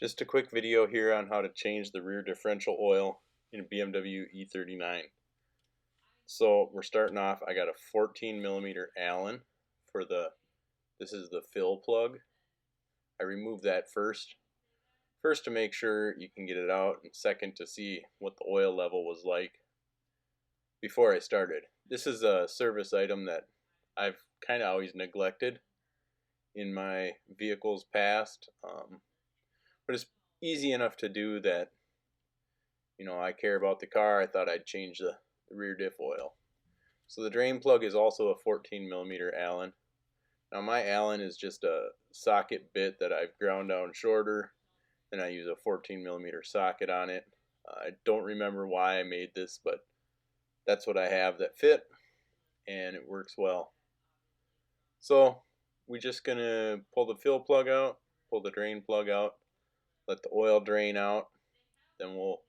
Just a quick video here on how to change the rear differential oil in a BMW E39. So we're starting off, I got a 14 millimeter Allen for this is the fill plug. I removed that first to make sure you can get it out, and second to see what the oil level was like before I started. This is a service item that I've kind of always neglected in my vehicles past, but it's easy enough to do that I care about the car. I thought I'd change the rear diff oil. So the drain plug is also a 14 millimeter Allen. Now my Allen is just a socket bit that I've ground down shorter, and I use a 14 millimeter socket on it. I don't remember why I made this, but that's what I have that fit, and it works well. So we're just gonna pull the fill plug out, pull the drain plug out, let the oil drain out, then we'll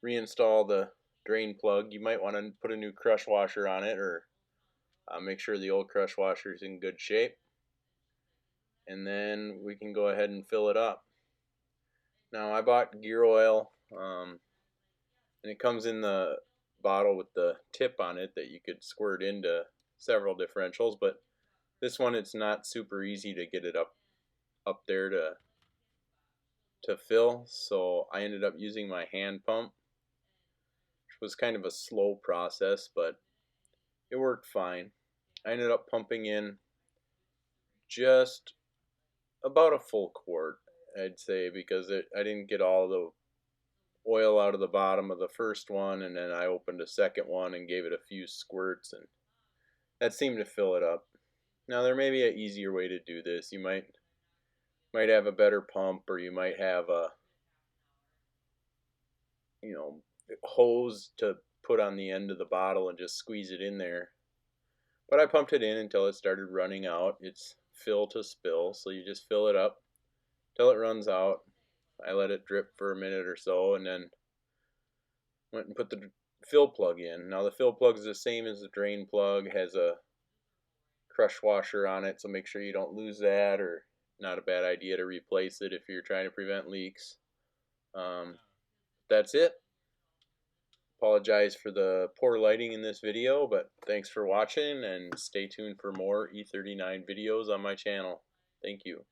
reinstall the drain plug. You might want to put a new crush washer on it, or make sure the old crush washer is in good shape, and then we can go ahead and fill it up. Now I bought gear oil, and it comes in the bottle with the tip on it that you could squirt into several differentials, but this one, it's not super easy to get it up there to fill, so I ended up using my hand pump, which was kind of a slow process, but it worked fine. I ended up pumping in just about a full quart, I'd say, because I didn't get all the oil out of the bottom of the first one, and then I opened a second one and gave it a few squirts, and that seemed to fill it up. Now there may be an easier way to do this. You might have a better pump, or you might have a hose to put on the end of the bottle and just squeeze it in there. But I pumped it in until it started running out. It's fill to spill, so you just fill it up till it runs out. I let it drip for a minute or so, and then went and put the fill plug in. Now the fill plug is the same as the drain plug, has a crush washer on it, so make sure you don't lose that, or not a bad idea to replace it if you're trying to prevent leaks. That's it. Apologize for the poor lighting in this video, but thanks for watching, and stay tuned for more E39 videos on my channel. Thank you.